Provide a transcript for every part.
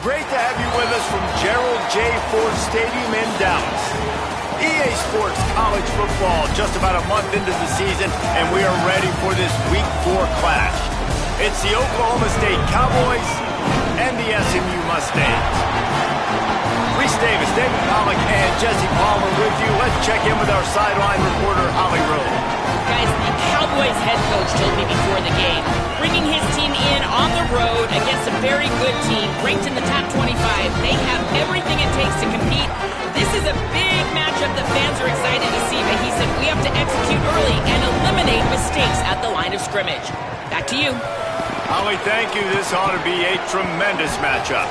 Great to have you with us from Gerald J. Ford Stadium in Dallas. EA Sports College Football just about a month into the season, and we are ready for this Week 4 clash. It's the Oklahoma State Cowboys and the SMU Mustangs. Reese Davis, David Pollock, and Jesse Palmer with you. Let's check in with our sideline reporter, Holly Rowe. Guys, the Cowboys head coach told me before the game, bringing his team in on the road against a very good team, ranked in the top 25. They have everything it takes to compete. This is a big matchup that fans are excited to see, but he said we have to execute early and eliminate mistakes at the line of scrimmage. Back to you. Holly, thank you. This ought to be a tremendous matchup.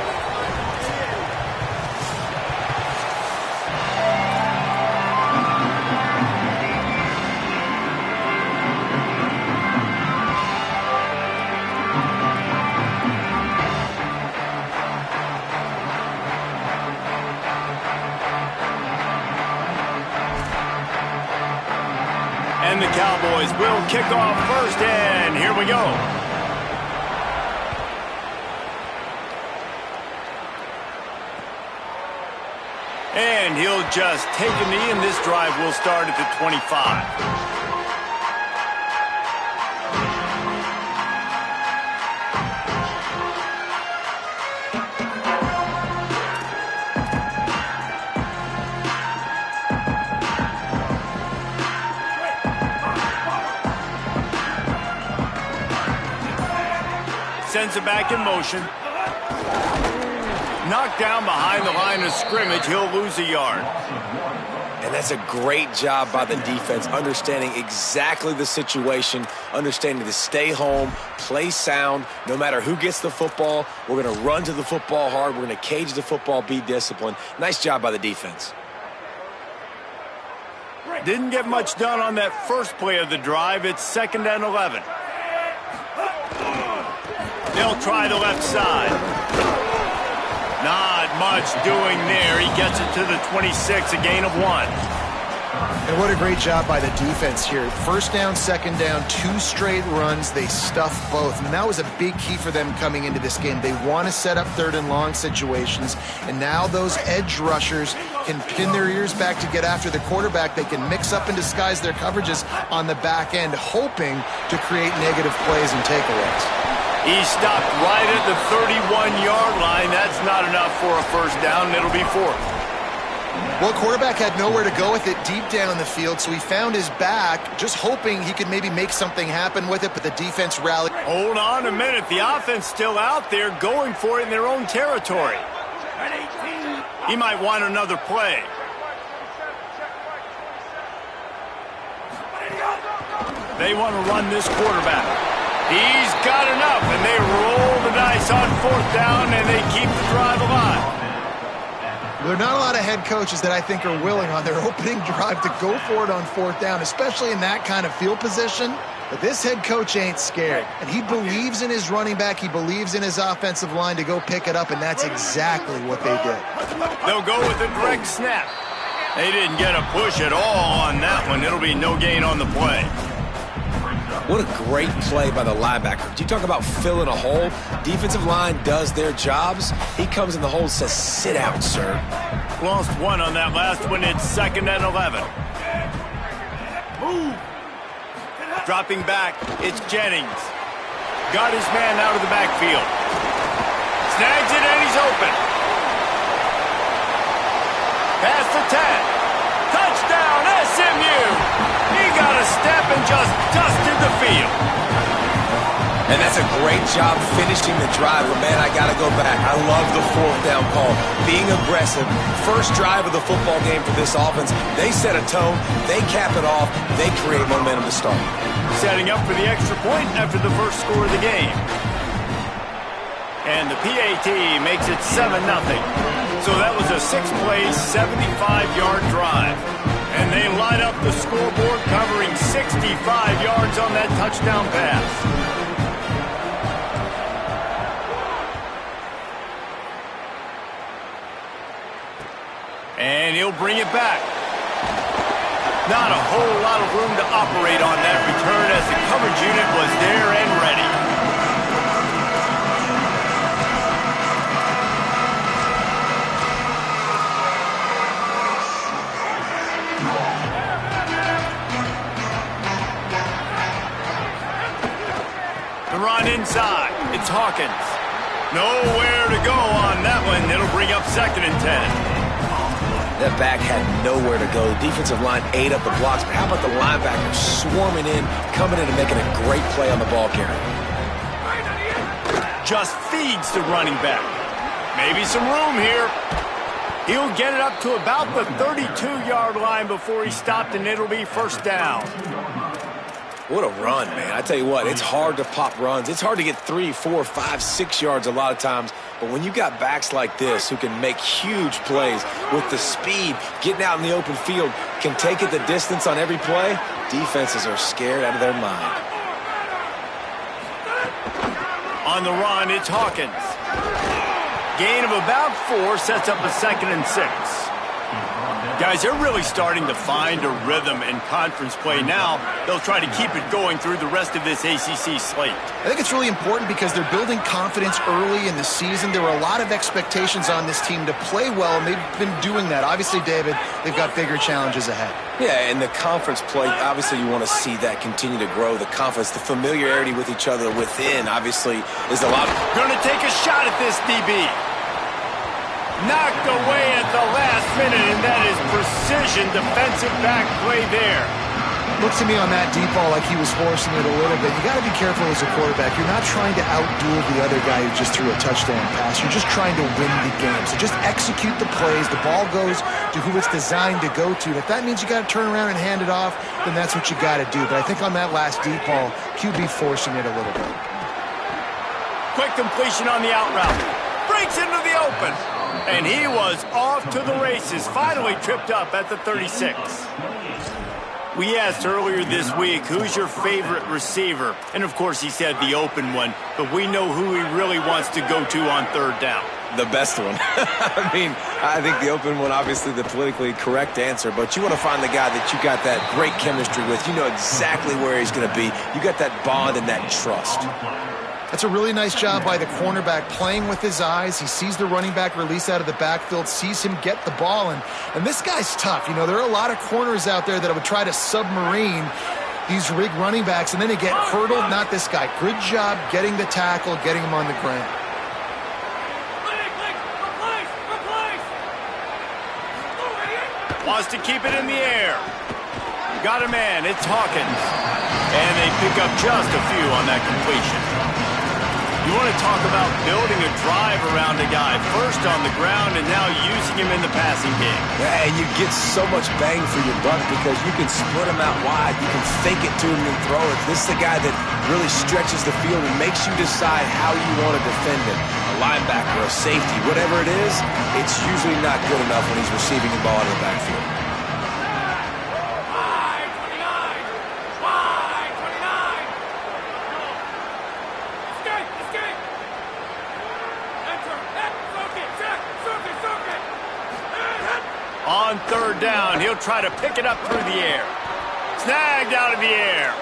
And the Cowboys will kick off first, and here we go. And he'll just take a knee, and this drive will start at the 25. Sends it back in motion. Knocked down behind the line of scrimmage. He'll lose a yard. And that's a great job by the defense, understanding exactly the situation, understanding to stay home, play sound. No matter who gets the football, we're going to run to the football hard. We're going to cage the football, be disciplined. Nice job by the defense. Didn't get much done on that first play of the drive. It's 2nd and 11. They'll try the left side. Not much doing there. He gets it to the 26, a gain of 1. And what a great job by the defense here. First down, second down, 2 straight runs. They stuffed both. And that was a big key for them coming into this game. They want to set up 3rd and long situations. And now those edge rushers can pin their ears back to get after the quarterback. They can mix up and disguise their coverages on the back end, hoping to create negative plays and takeaways. He stopped right at the 31-yard line. That's not enough for a first down. It'll be 4th. Well, quarterback had nowhere to go with it deep down the field, so he found his back, just hoping he could maybe make something happen with it, but the defense rallied. Hold on a minute. The offense still out there going for it in their own territory. He might want another play. They want to run this quarterback. He's got enough, and they roll the dice on 4th down, and they keep the drive alive. There are not a lot of head coaches that I think are willing on their opening drive to go for it on 4th down, especially in that kind of field position. But this head coach ain't scared, and he believes in his running back. He believes in his offensive line to go pick it up, and that's exactly what they did. They'll go with a direct snap. They didn't get a push at all on that one. It'll be no gain on the play. What a great play by the linebacker. You talk about filling a hole. Defensive line does their jobs. He comes in the hole and says, sit out, sir. Lost 1 on that last one. It's 2nd and 11. Move. Dropping back, it's Jennings. Got his man out of the backfield. Snags it and he's open. Past the 10. Touchdown, SMU! He got a step and just dusted the field. And that's a great job finishing the drive. But, man, I got to go back. I love the 4th down call. Being aggressive. First drive of the football game for this offense. They set a tone. They cap it off. They create momentum to start. Setting up for the extra point after the first score of the game. And the PAT makes it 7-0. So that was a 6-play, 75-yard drive. And they line up the scoreboard covering 65 yards on that touchdown pass. And he'll bring it back. Not a whole lot of room to operate on that return as the coverage unit was there and ready. The run inside. It's Hawkins. Nowhere to go on that one. It'll bring up 2nd and 10. That back had nowhere to go. The defensive line ate up the blocks, but how about the linebackers swarming in, coming in and making a great play on the ball carrier? Just feeds the running back. Maybe some room here. He'll get it up to about the 32-yard line before he stopped, and it'll be 1st down. What a run, man. I tell you what, it's hard to pop runs. It's hard to get 3, 4, 5, 6 yards a lot of times. But when you got backs like this who can make huge plays with the speed, getting out in the open field, can take it the distance on every play, defenses are scared out of their mind. On the run, it's Hawkins. Gain of about 4 sets up a 2nd and 6. Guys, they're really starting to find a rhythm in conference play now. They'll try to keep it going through the rest of this ACC slate. I think it's really important because they're building confidence early in the season. There were a lot of expectations on this team to play well, and they've been doing that. Obviously, David, they've got bigger challenges ahead. Yeah, and the conference play, obviously you want to see that continue to grow. The confidence, the familiarity with each other within, obviously, is a lot. Going to take a shot at this, DB. Knocked away at the last minute, and that is precision defensive back play there. Looks to me on that deep ball like he was forcing it a little bit. You got to be careful as a quarterback. You're not trying to outduel the other guy who just threw a touchdown pass. You're just trying to win the game. So just execute the plays. The ball goes to who it's designed to go to. If that means you got to turn around and hand it off, then that's what you got to do. But I think on that last deep ball, QB forcing it a little bit. Quick completion on the out route. Breaks into the open. And he was off to the races, finally tripped up at the 36. We asked earlier this week, who's your favorite receiver? And, of course, he said the open one, but we know who he really wants to go to on 3rd down. The best one. I mean, I think the open one, obviously the politically correct answer, but you want to find the guy that you got that great chemistry with. You know exactly where he's going to be. You got that bond and that trust. That's a really nice job by the cornerback playing with his eyes. He sees the running back release out of the backfield, sees him get the ball, and this guy's tough. You know, there are a lot of corners out there that would try to submarine these rig running backs, and then they get hurdled. Not this guy. Good job getting the tackle, getting him on the ground. Wants to keep it in the air. Got a man. It's Hawkins. And they pick up just a few on that completion. You want to talk about building a drive around a guy, first on the ground and now using him in the passing game. Yeah, and you get so much bang for your buck because you can split him out wide, you can fake it to him and throw it. This is the guy that really stretches the field and makes you decide how you want to defend him. A linebacker, a safety, whatever it is, it's usually not good enough when he's receiving the ball in the backfield. On 3rd down, he'll try to pick it up through the air. Snagged out of the air.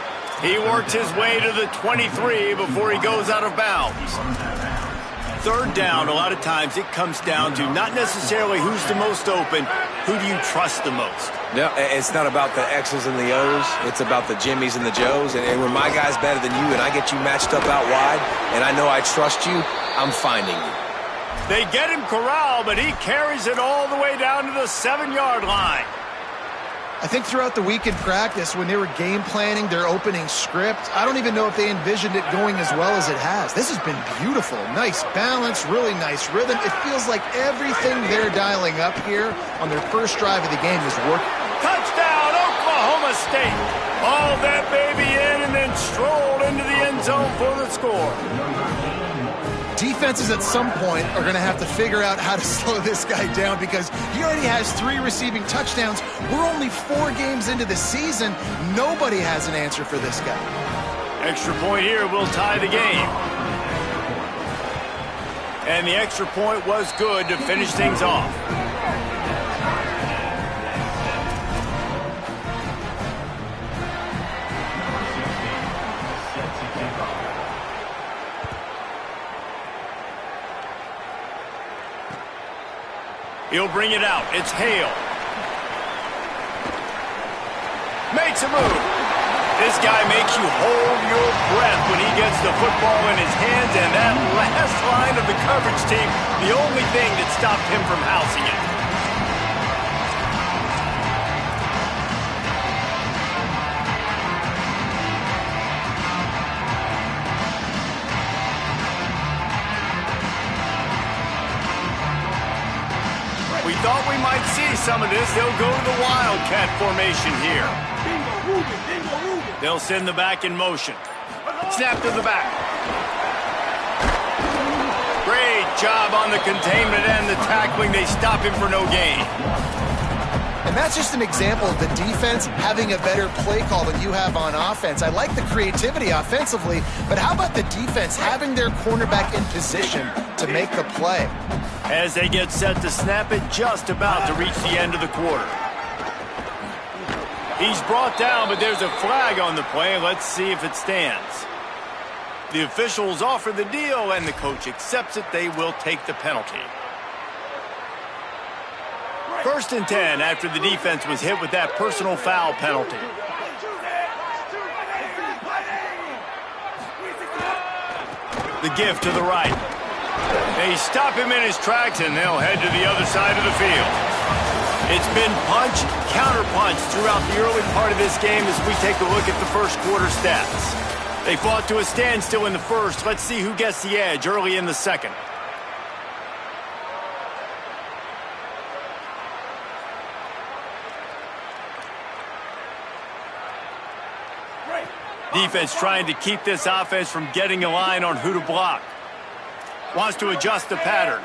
He works his way to the 23 before he goes out of bounds. 3rd down, a lot of times it comes down to not necessarily who's the most open, who do you trust the most? No, it's not about the X's and the O's. It's about the Jimmies and the Joes. And when my guy's better than you and I get you matched up out wide and I know I trust you, I'm finding you. They get him corralled, but he carries it all the way down to the 7-yard line. I think throughout the week in practice, when they were game planning their opening script, I don't even know if they envisioned it going as well as it has. This has been beautiful. Nice balance, really nice rhythm. It feels like everything they're dialing up here on their first drive of the game is working. Touchdown, Oklahoma State. Hauled that baby in and then strolled into the end zone for the score. Defenses at some point are going to have to figure out how to slow this guy down because he already has 3 receiving touchdowns. We're only 4 games into the season. Nobody has an answer for this guy. Extra point here will tie the game. And the extra point was good to finish things off. He'll bring it out. It's Hale. Makes a move. This guy makes you hold your breath when he gets the football in his hands, and that last line of the coverage team, the only thing that stopped him from housing it. We thought we might see some of this. They'll go to the Wildcat formation here. They'll send the back in motion. Snap to the back. Great job on the containment and the tackling. They stop him for no gain. And that's just an example of the defense having a better play call than you have on offense. I like the creativity offensively, but how about the defense having their cornerback in position to make the play? As they get set to snap it, just about to reach the end of the quarter. He's brought down, but there's a flag on the play. Let's see if it stands. The officials offer the deal, and the coach accepts it. They will take the penalty. 1st and 10 after the defense was hit with that personal foul penalty. The give to the right. They stop him in his tracks, and they'll head to the other side of the field. It's been punch, counter-punch throughout the early part of this game as we take a look at the first quarter stats. They fought to a standstill in the first. Let's see who gets the edge early in the second. Defense trying to keep this offense from getting a line on who to block. Wants to adjust the pattern.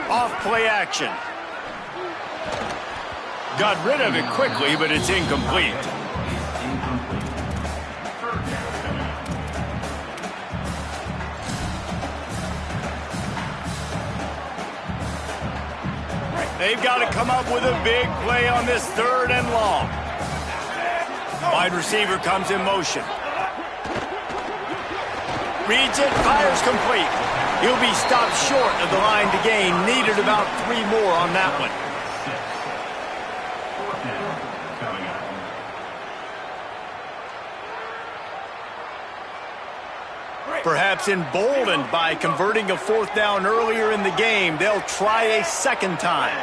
Off play action. Got rid of it quickly, but it's incomplete. They've got to come up with a big play on this 3rd and long. Wide receiver comes in motion. Reads it, fires complete. He'll be stopped short of the line to gain. Needed about 3 more on that one. Perhaps emboldened by converting a 4th down earlier in the game, they'll try a second time.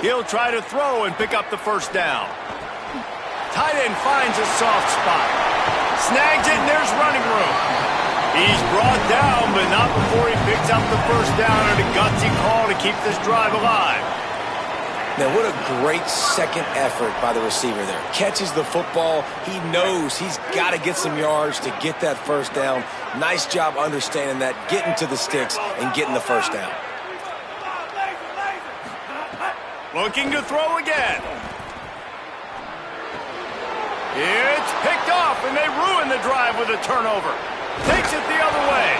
He'll try to throw and pick up the 1st down. Tight end finds a soft spot. Snags it, and there's running room. He's brought down, but not before he picks up the 1st down and a gutsy call to keep this drive alive. Now, what a great second effort by the receiver there. Catches the football. He knows he's got to get some yards to get that 1st down. Nice job understanding that, getting to the sticks and getting the 1st down. Looking to throw again. It's picked off, and they ruin the drive with a turnover. Takes it the other way.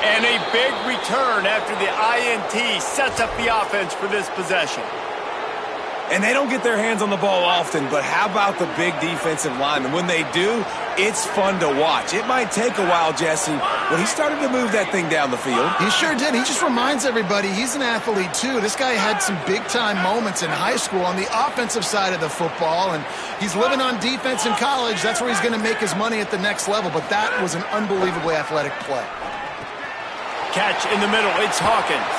And a big return after the INT sets up the offense for this possession. And they don't get their hands on the ball often, but how about the big defensive linemen? When they do, it's fun to watch. It might take a while, Jesse, but he started to move that thing down the field. He sure did. He just reminds everybody he's an athlete, too. This guy had some big-time moments in high school on the offensive side of the football, and he's living on defense in college. That's where he's going to make his money at the next level, but that was an unbelievably athletic play. Catch in the middle. It's Hawkins.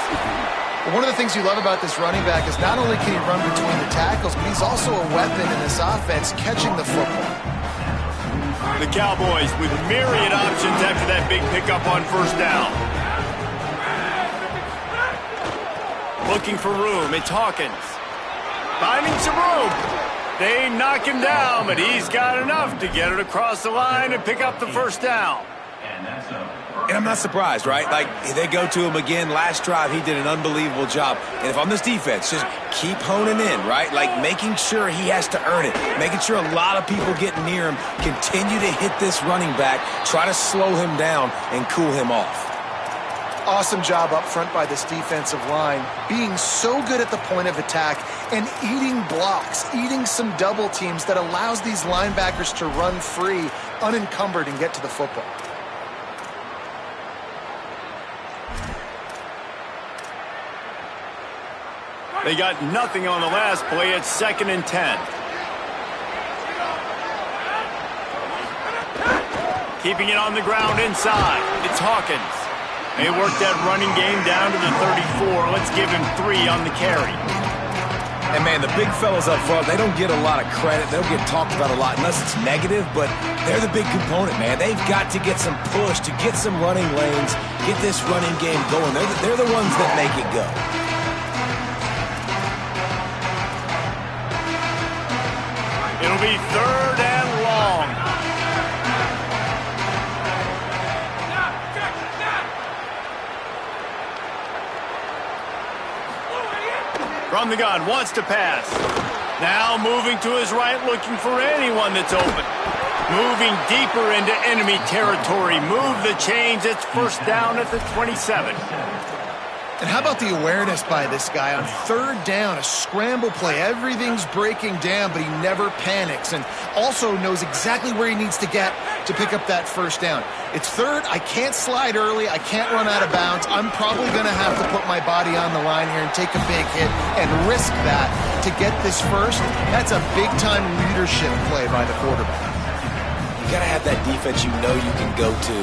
One of the things you love about this running back is not only can he run between the tackles, but he's also a weapon in this offense catching the football. The Cowboys with myriad options after that big pickup on 1st down. Looking for room. It's Hawkins. Finding some room. They knock him down, but he's got enough to get it across the line and pick up the 1st down. And I'm not surprised, right? Like, they go to him again. Last drive, he did an unbelievable job. And if I'm this defense, just keep honing in, right? Like, making sure he has to earn it. Making sure a lot of people get near him. Continue to hit this running back. Try to slow him down and cool him off. Awesome job up front by this defensive line. Being so good at the point of attack and eating blocks, eating some double teams that allows these linebackers to run free, unencumbered, and get to the football. They got nothing on the last play. It's 2nd and 10. Keeping it on the ground inside. It's Hawkins. They work that running game down to the 34. Let's give him 3 on the carry. And, man, the big fellas up front, they don't get a lot of credit. They don't get talked about a lot unless it's negative, but they're the big component, man. They've got to get some push, to get some running lanes, get this running game going. They're the ones that make it go. It'll be 3rd and long. From the gun, wants to pass. Now moving to his right, looking for anyone that's open. Moving deeper into enemy territory. Move the chains. It's 1st down at the 27. And how about the awareness by this guy on 3rd down, a scramble play. Everything's breaking down, but he never panics and also knows exactly where he needs to get to pick up that 1st down. It's 3rd. I can't slide early. I can't run out of bounds. I'm probably going to have to put my body on the line here and take a big hit and risk that to get this 1st. That's a big-time leadership play by the quarterback. You got to have that defense you know you can go to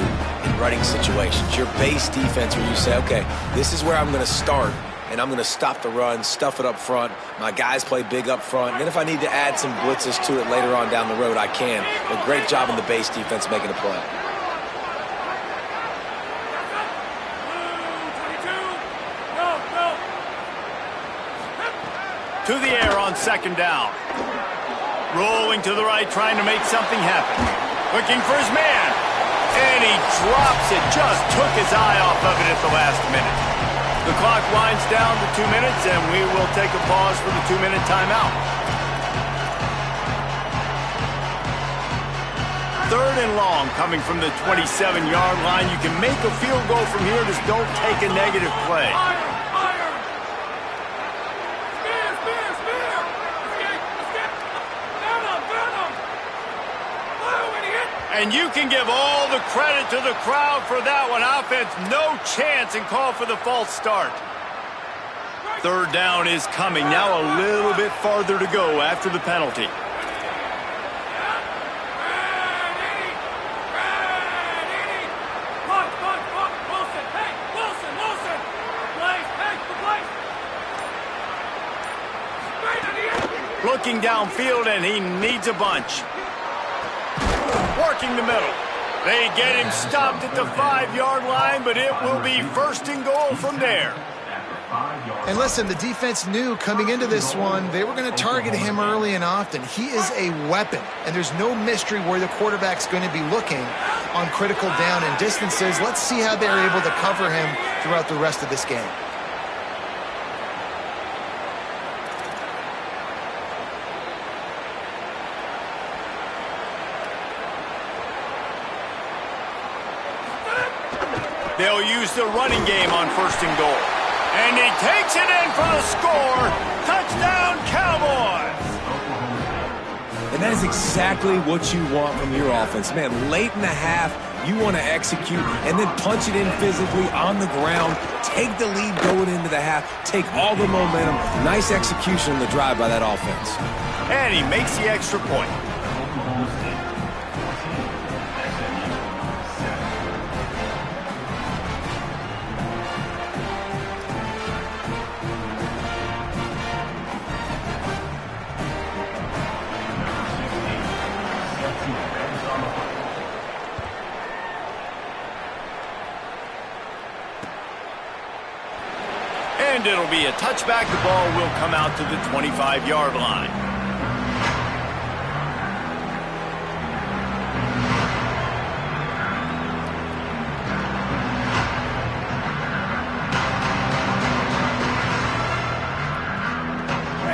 in running situations. Your base defense where you say, okay, this is where I'm going to start, and I'm going to stop the run, stuff it up front. My guys play big up front. And then if I need to add some blitzes to it later on down the road, I can. But great job in the base defense making a play. To the air on 2nd down. Rolling to the right, trying to make something happen. Looking for his man. And he drops it. Just took his eye off of it at the last minute. The clock winds down to 2 minutes, and we will take a pause for the 2-minute timeout. 3rd and long coming from the 27-yard line. You can make a field goal from here. Just don't take a negative play. And you can give all the credit to the crowd for that one. Offense, no chance, and call for the false start. 3rd down is coming. Now a little bit farther to go after the penalty. Looking downfield, and he needs a bunch. Working the middle. They get him stopped at the 5-yard line, but it will be 1st and goal from there. And listen, the defense knew coming into this one, they were going to target him early and often. He is a weapon, and there's no mystery where the quarterback's going to be looking on critical down and distances. Let's see how they're able to cover him throughout the rest of this game. They'll use the running game on 1st and goal. And he takes it in for the score. Touchdown, Cowboys! And that is exactly what you want from your offense. Man, late in the half, you want to execute and then punch it in physically on the ground. Take the lead going into the half. Take all the momentum. Nice execution on the drive by that offense. And he makes the extra point. And it'll be a touchback. The ball will come out to the 25-yard line.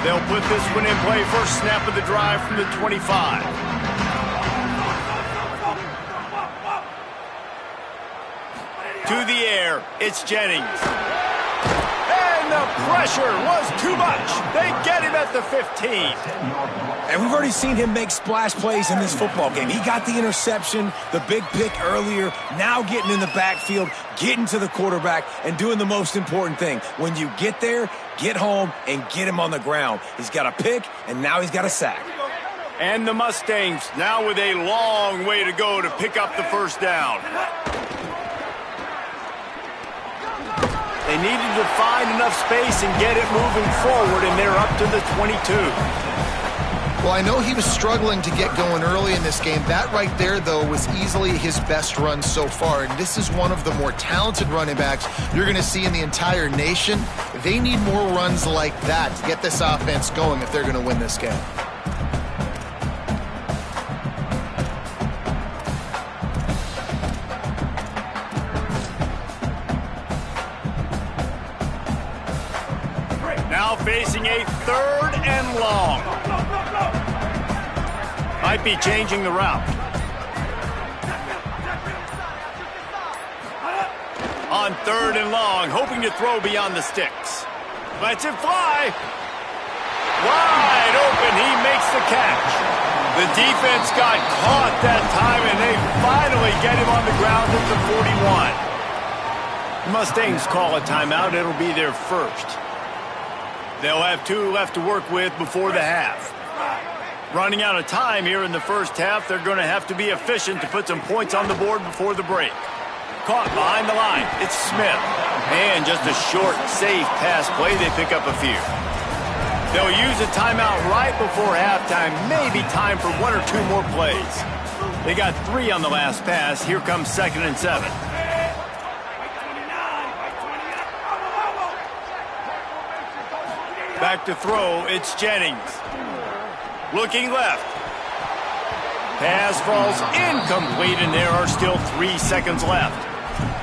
They'll put this one in play. First snap of the drive from the 25. To the air, it's Jennings. And the pressure was too much. They get him at the 15. And we've already seen him make splash plays in this football game. He got the interception, the big pick earlier, now getting in the backfield, getting to the quarterback, and doing the most important thing. When you get there, get home and get him on the ground. He's got a pick, and now he's got a sack. And the Mustangs now with a long way to go to pick up the first down. They needed to find enough space and get it moving forward, and they're up to the 22. Well, I know he was struggling to get going early in this game. That right there, though, was easily his best run so far. And this is one of the more talented running backs you're going to see in the entire nation. They need more runs like that to get this offense going if they're going to win this game. Now facing a 3rd and long. Might be changing the route. On 3rd and long, hoping to throw beyond the sticks. Lets it fly. Wide open, he makes the catch. The defense got caught that time, and they finally get him on the ground at the 41. Mustangs call a timeout. It'll be their first. They'll have 2 left to work with before the half. Running out of time here in the first half, they're going to have to be efficient to put some points on the board before the break. Caught behind the line. It's Smith. And just a short, safe pass play. They pick up a few. They'll use a timeout right before halftime. Maybe time for 1 or 2 more plays. They got 3 on the last pass. Here comes 2nd and 7. Back to throw, it's Jennings. Looking left. Pass falls incomplete, and there are still 3 seconds left.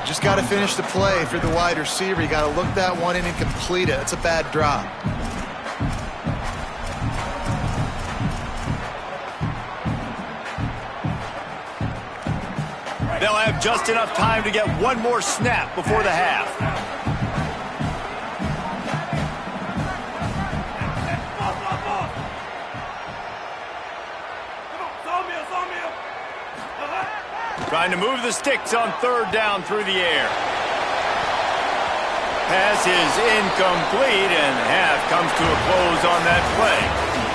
Just got to finish the play if you're the wide receiver. You got to look that one in and complete it. It's a bad drop. They'll have just enough time to get 1 more snap before the half. Trying to move the sticks on 3rd down through the air. Pass is incomplete, and half comes to a close on that play.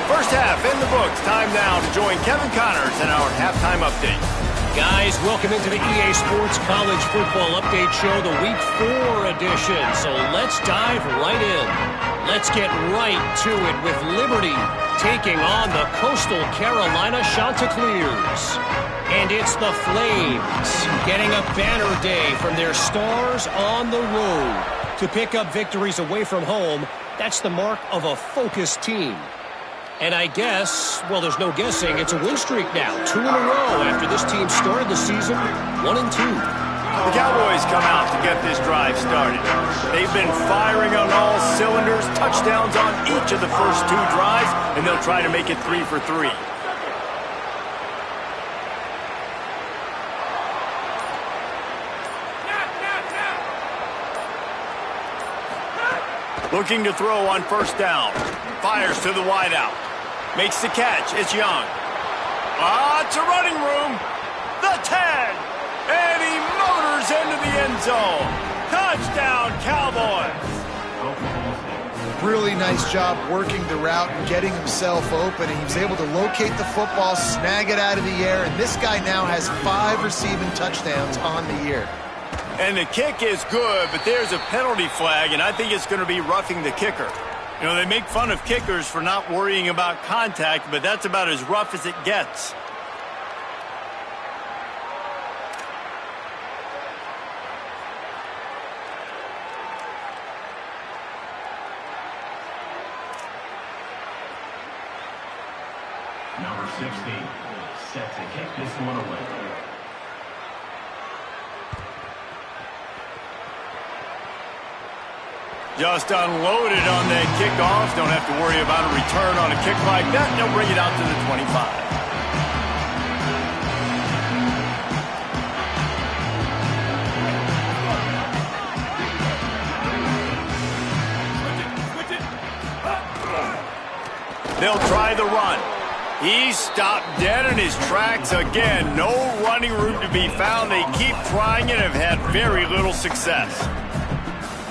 First half in the books. Time now to join Kevin Connors in our halftime update. Guys, welcome into the EA Sports College Football Update Show, the Week 4 edition. So let's dive right in. Let's get right to it with Liberty taking on the Coastal Carolina Chanticleers. And it's the Flames getting a banner day from their stars on the road. To pick up victories away from home, that's the mark of a focused team. And I guess, well, there's no guessing, it's a win streak now. 2 in a row after this team started the season 1-2. The Cowboys come out to get this drive started. They've been firing on all cylinders, touchdowns on each of the first 2 drives, and they'll try to make it 3 for 3. Looking to throw on 1st down. Fires to the wideout. Makes the catch. It's Young. Lots of running room. The 10. And he motors into the end zone. Touchdown, Cowboys. Really nice job working the route and getting himself open. And he was able to locate the football, snag it out of the air. And this guy now has 5 receiving touchdowns on the year. And the kick is good, but there's a penalty flag, and I think it's going to be roughing the kicker. You know, they make fun of kickers for not worrying about contact, but that's about as rough as it gets. Number 16, set to kick this one away. Just unloaded on that kickoff. Don't have to worry about a return on a kick like that. They'll bring it out to the 25. They'll try the run. He's stopped dead in his tracks again. No running room to be found. They keep trying it and have had very little success.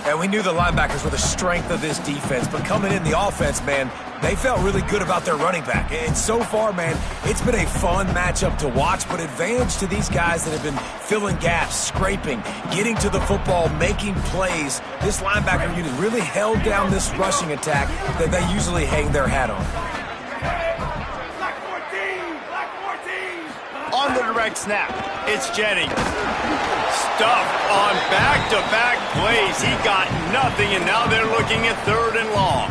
And we knew the linebackers were the strength of this defense, but coming in the offense, man, they felt really good about their running back. And so far, man, it's been a fun matchup to watch, but advantage to these guys that have been filling gaps, scraping, getting to the football, making plays. This linebacker unit really held down this rushing attack that they usually hang their hat on. On the direct snap, it's Jennings. Stuffed on back-to-back plays. He got nothing, and now they're looking at 3rd and long.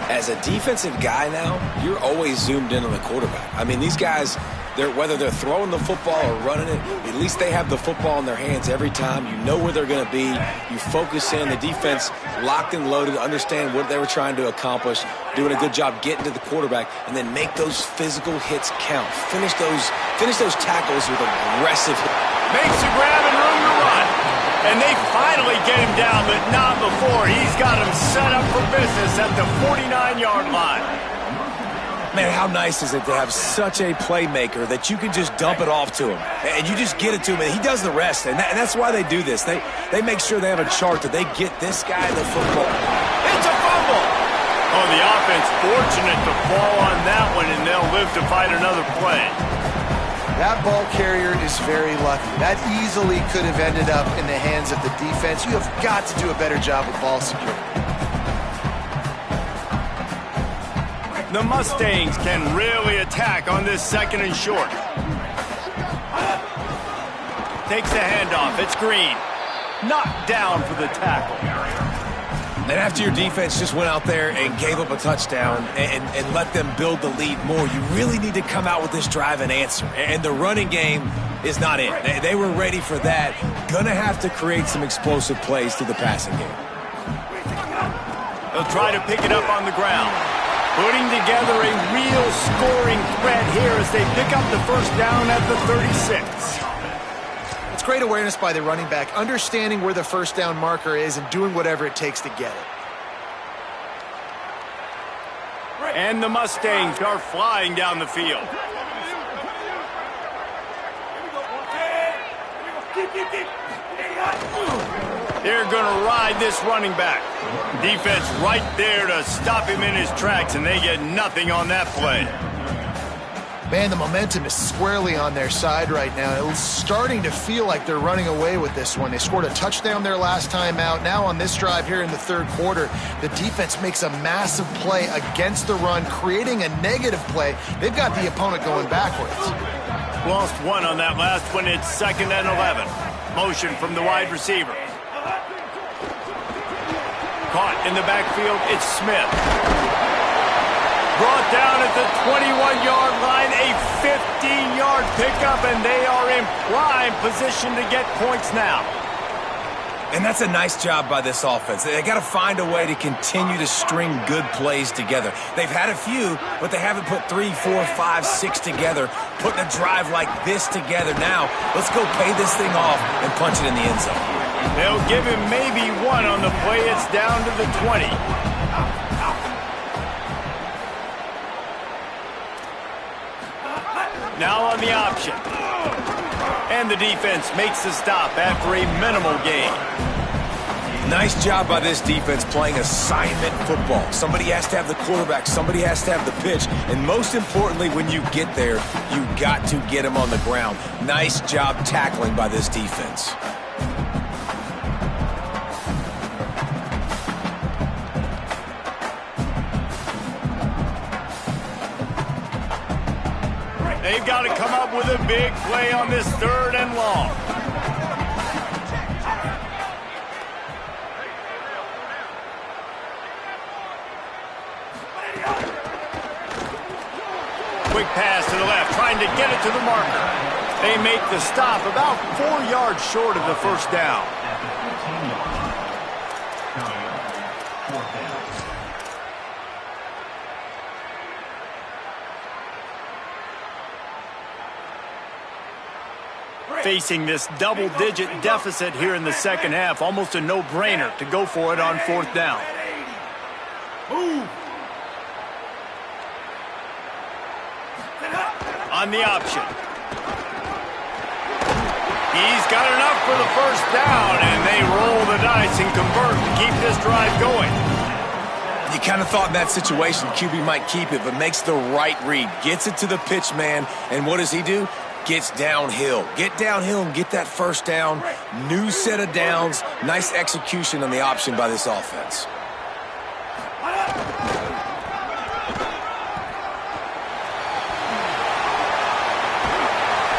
As a defensive guy now, you're always zoomed in on the quarterback. I mean, these guys, whether they're throwing the football or running it, at least they have the football in their hands every time. You know where they're going to be. You focus in. The defense locked and loaded, understand what they were trying to accomplish, doing a good job getting to the quarterback, and then make those physical hits count. Finish those tackles with aggressive hits. Makes a grab and room to run. And they finally get him down, but not before. He's got him set up for business at the 49-yard line. Man, how nice is it to have such a playmaker that you can just dump it off to him, and you just get it to him, and he does the rest, and that's why they do this. They make sure they have a chart that they get this guy the football. It's a fumble! Oh, the offense fortunate to fall on that one, and they'll live to fight another play. That ball carrier is very lucky. That easily could have ended up in the hands of the defense. You have got to do a better job with ball security. The Mustangs can really attack on this 2nd and short. Takes the handoff. It's Green. Knocked down for the tackle. And after your defense just went out there and gave up a touchdown and let them build the lead more, you really need to come out with this drive and answer. And the running game is not it. They were ready for that. Gonna have to create some explosive plays through the passing game. They'll try to pick it up on the ground. Putting together a real scoring threat here as they pick up the 1st down at the 36. It's great awareness by the running back, understanding where the 1st down marker is and doing whatever it takes to get it. And the Mustangs are flying down the field. They're going to ride this running back. Defense right there to stop him in his tracks, and they get nothing on that play. Man, the momentum is squarely on their side right now. It's starting to feel like they're running away with this one. They scored a touchdown their last time out. Now on this drive here in the 3rd quarter, the defense makes a massive play against the run, creating a negative play. They've got the opponent going backwards. Lost one on that last one. It's 2nd and 11. Motion from the wide receiver. Caught in the backfield, it's Smith. Brought down at the 21-yard line, a 15-yard pickup, and they are in prime position to get points now. And that's a nice job by this offense. They got to find a way to continue to string good plays together. They've had a few, but they haven't put 3, 4, 5, 6 together, putting a drive like this together. Now, let's go pay this thing off and punch it in the end zone. They'll give him maybe one on the play. It's down to the 20. Now on the option. And the defense makes the stop after a minimal gain. Nice job by this defense playing assignment football. Somebody has to have the quarterback, somebody has to have the pitch, and most importantly, when you get there, you got to get him on the ground. Nice job tackling by this defense. They've got to come up with a big play on this 3rd and long. Quick pass to the left, trying to get it to the marker. They make the stop about 4 yards short of the 1st down. Facing this double-digit deficit here in the 2nd half, almost a no-brainer to go for it on 4th down. on the option. He's got enough for the first down, and they roll the dice and convert to keep this drive going. You kind of thought in that situation QB might keep it, but makes the right read. Gets it to the pitch man, and what does he do? Gets downhill. Get downhill and get that first down. New set of downs. Nice execution on the option by this offense.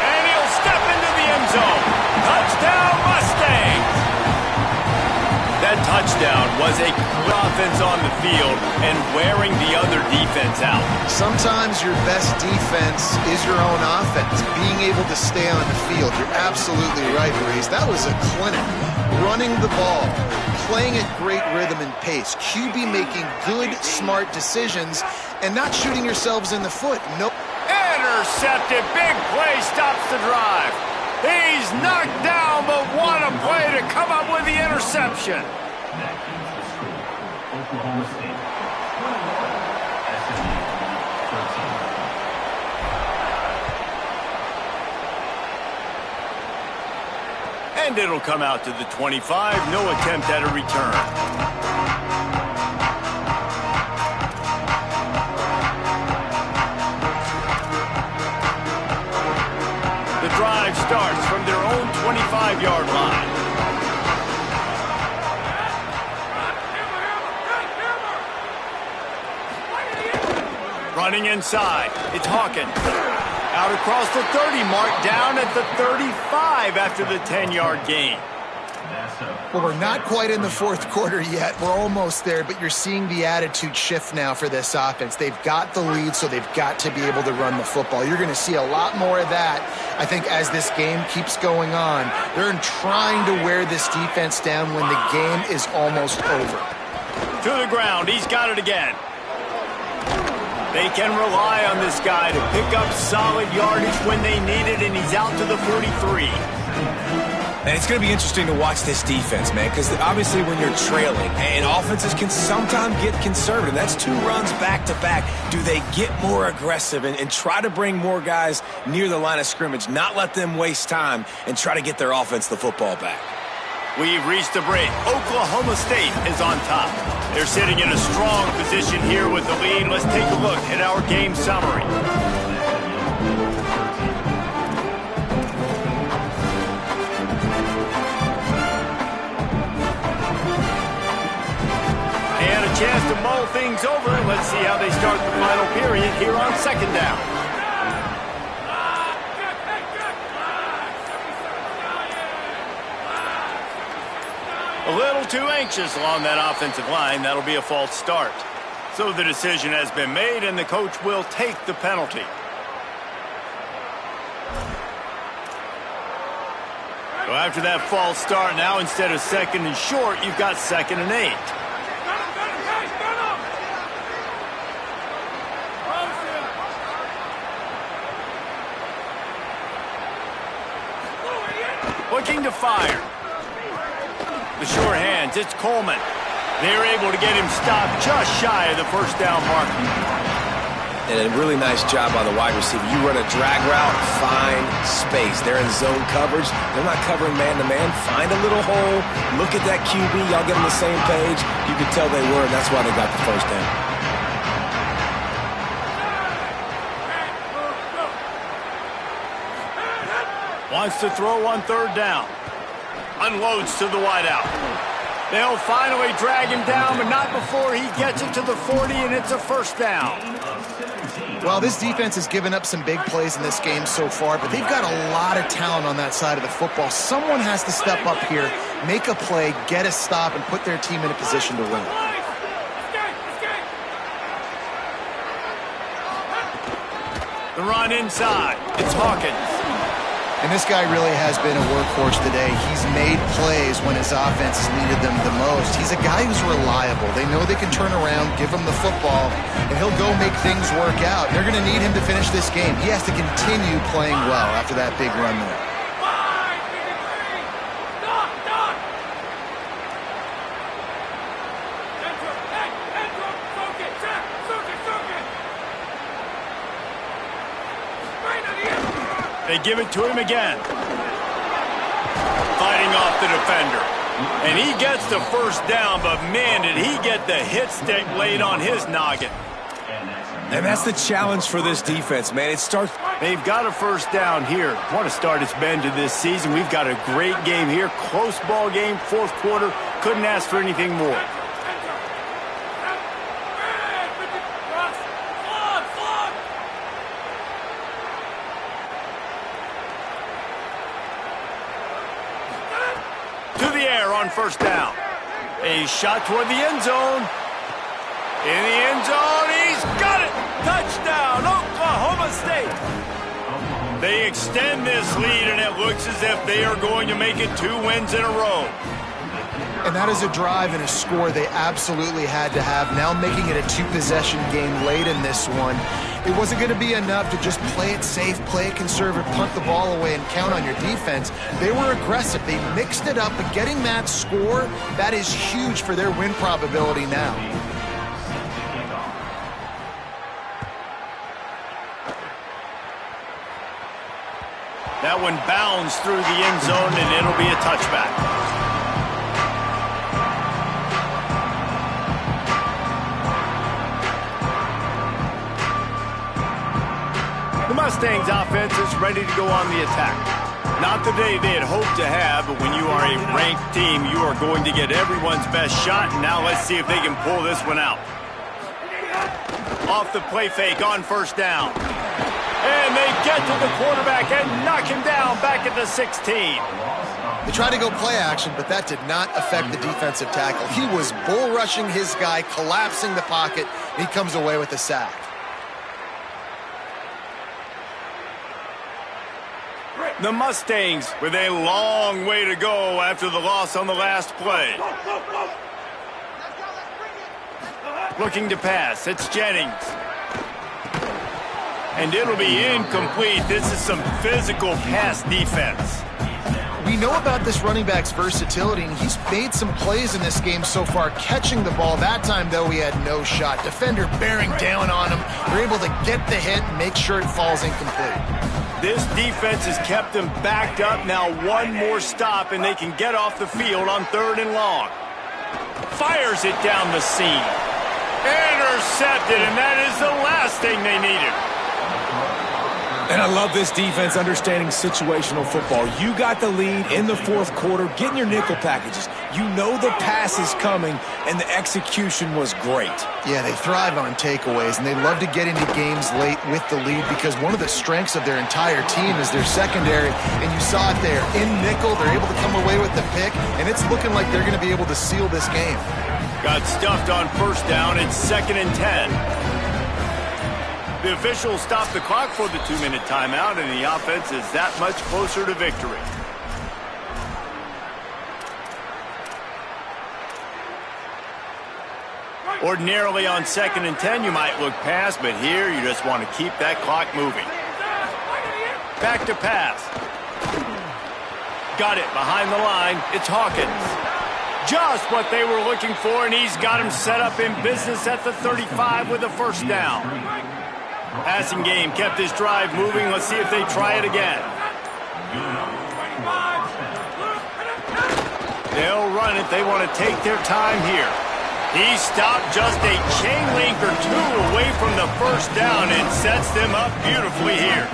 And he'll step into the end zone. Touchdown, Mustangs! That touchdown was a good offense on the field and wearing the other defense out. Sometimes your best defense is your own offense, being able to stay on the field. You're absolutely right, Breeze. That was a clinic. Running the ball, playing at great rhythm and pace. QB making good, smart decisions and not shooting yourselves in the foot. Nope. Intercepted. Big play stops the drive. He's knocked down, but what a play to come up with the interception. That keeps the score. Oklahoma State 21, SMU 13. And it'll come out to the 25. No attempt at a return. The drive starts from their own 25-yard line. Running inside, it's Hawkins. Out across the 30 mark, down at the 35 after the 10-yard gain. Well, we're not quite in the fourth quarter yet. We're almost there, but you're seeing the attitude shift now for this offense. They've got the lead, so they've got to be able to run the football. You're going to see a lot more of that, I think, as this game keeps going on. They're trying to wear this defense down when the game is almost over. To the ground, he's got it again. They can rely on this guy to pick up solid yardage when they need it, and he's out to the 43. And it's going to be interesting to watch this defense, man, because obviously when you're trailing, and offenses can sometimes get conservative. That's two runs back-to-back. Do they get more aggressive and try to bring more guys near the line of scrimmage, not let them waste time, and try to get their offense the football back? We've reached the break. Oklahoma State is on top. They're sitting in a strong position here with the lead. Let's take a look at our game summary. And a chance to mull things over. Let's see how they start the final period here on second down. A little too anxious along that offensive line. That'll be a false start. So the decision has been made, and the coach will take the penalty. So after that false start, now instead of second and short, you've got second and 8. Looking to fire. The short hands, it's Coleman. They're able to get him stopped just shy of the first down mark. And a really nice job by the wide receiver. You run a drag route, find space. They're in zone coverage. They're not covering man-to-man. Find a little hole. Look at that QB. Y'all get on the same page. You can tell they were, and that's why they got the first down. Wants to throw on third down. Unloads to the wideout. They'll finally drag him down, but not before he gets it to the 40, and it's a first down. Well, this defense has given up some big plays in this game so far, but they've got a lot of talent on that side of the football. Someone has to step up here, make a play, get a stop, and put their team in a position to win. The run inside. It's Hawkins. And this guy really has been a workhorse today. He's made plays when his offense has needed them the most. He's a guy who's reliable. They know they can turn around, give him the football, and he'll go make things work out. They're going to need him to finish this game. He has to continue playing well after that big run there. They give it to him again. Fighting off the defender. And he gets the first down, but man, did he get the hit stick laid on his noggin. And that's the challenge for this defense, man. It starts. They've got a first down here. What a start it's been to this season. We've got a great game here. Close ball game, fourth quarter. Couldn't ask for anything more. To the air on first down. A shot toward the end zone. In the end zone, he's got it! Touchdown, Oklahoma State! They extend this lead, and it looks as if they are going to make it 2 wins in a row. And that is a drive and a score they absolutely had to have. Now making it a 2-possession game late in this one. It wasn't going to be enough to just play it safe, play it conservative, punt the ball away, and count on your defense. They were aggressive. They mixed it up, but getting that score, that is huge for their win probability now. That one bounds through the end zone, and it'll be a touchback. The Mustangs offense is ready to go on the attack. Not the day they had hoped to have, but when you are a ranked team, you are going to get everyone's best shot, and now let's see if they can pull this one out. Off the play fake on first down. And they get to the quarterback and knock him down back at the 16. They tried to go play action, but that did not affect the defensive tackle. He was bull rushing his guy, collapsing the pocket, and he comes away with a sack. The Mustangs with a long way to go after the loss on the last play. Looking to pass, it's Jennings. And it'll be incomplete. This is some physical pass defense. We know about this running back's versatility, and he's made some plays in this game so far, catching the ball. That time, though, he had no shot. Defender bearing down on him. They're able to get the hit and make sure it falls incomplete. This defense has kept them backed up. Now one more stop, and they can get off the field on 3rd and long. Fires it down the seam. Intercepted, and that is the last thing they needed. And I love this defense understanding situational football. You got the lead in the fourth quarter, getting your nickel packages. You know the pass is coming, and the execution was great. Yeah, they thrive on takeaways, and they love to get into games late with the lead because one of the strengths of their entire team is their secondary, and you saw it there. In nickel, they're able to come away with the pick, and it's looking like they're going to be able to seal this game. Got stuffed on first down. It's 2nd and 10. The officials stopped the clock for the 2-minute timeout, and the offense is that much closer to victory. Ordinarily on 2nd and 10, you might look past, but here you just want to keep that clock moving. Back to pass. Got it behind the line. It's Hawkins. Just what they were looking for, and he's got him set up in business at the 35 with a first down. Passing game kept this drive moving. Let's see if they try it again. They'll run it. They want to take their time here. He stopped just a chain link or 2 away from the first down and sets them up beautifully here.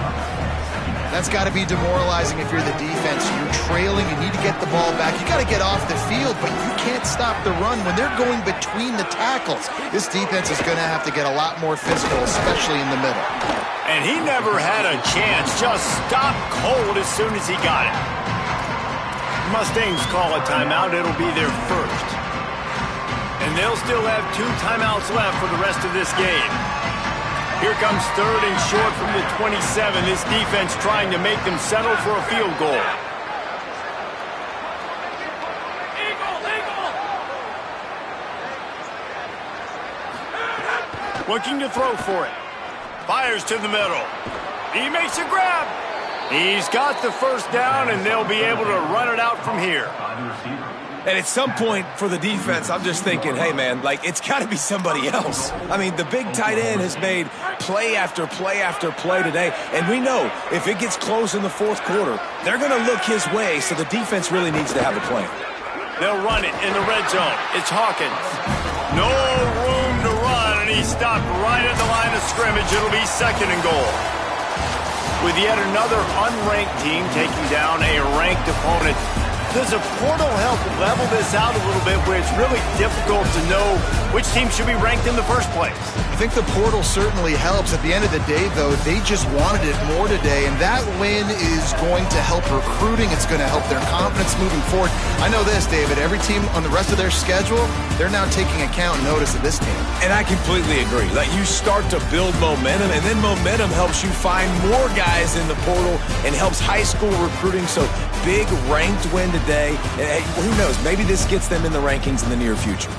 That's got to be demoralizing if you're the defense. You're trailing, you need to get the ball back. You got to get off the field, but you can't stop the run when they're going between the tackles. This defense is going to have to get a lot more physical, especially in the middle. And he never had a chance. Just stopped cold as soon as he got it. Mustangs call a timeout. It'll be their first. And they'll still have 2 timeouts left for the rest of this game. Here comes 3rd and short from the 27. This defense trying to make them settle for a field goal. Looking to throw for it. Fires to the middle. He makes a grab. He's got the first down, and they'll be able to run it out from here. And at some point for the defense, I'm just thinking, hey, man, like, it's got to be somebody else. I mean, the big tight end has made play after play after play today. And we know if it gets close in the fourth quarter, they're going to look his way, so the defense really needs to have a plan. They'll run it in the red zone. It's Hawkins. No room to run, and he stopped right at the line of scrimmage. It'll be 2nd and goal. With yet another unranked team taking down a ranked opponent, does a portal help level this out a little bit where it's really difficult to know which team should be ranked in the first place? I think the portal certainly helps. At the end of the day, though, they just wanted it more today, and that win is going to help recruiting. It's going to help their confidence moving forward. I know this, David. Every team on the rest of their schedule, they're now taking account and notice of this team. And I completely agree. Like, you start to build momentum, and then momentum helps you find more guys in the portal and helps high school recruiting. So big ranked win today. And who knows? Maybe this gets them in the rankings in the near future.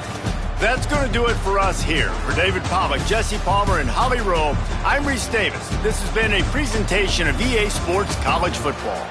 That's going to do it for us here. For David Pollack, Jesse Palmer, and Holly Rowe, I'm Reese Davis. This has been a presentation of EA Sports College Football.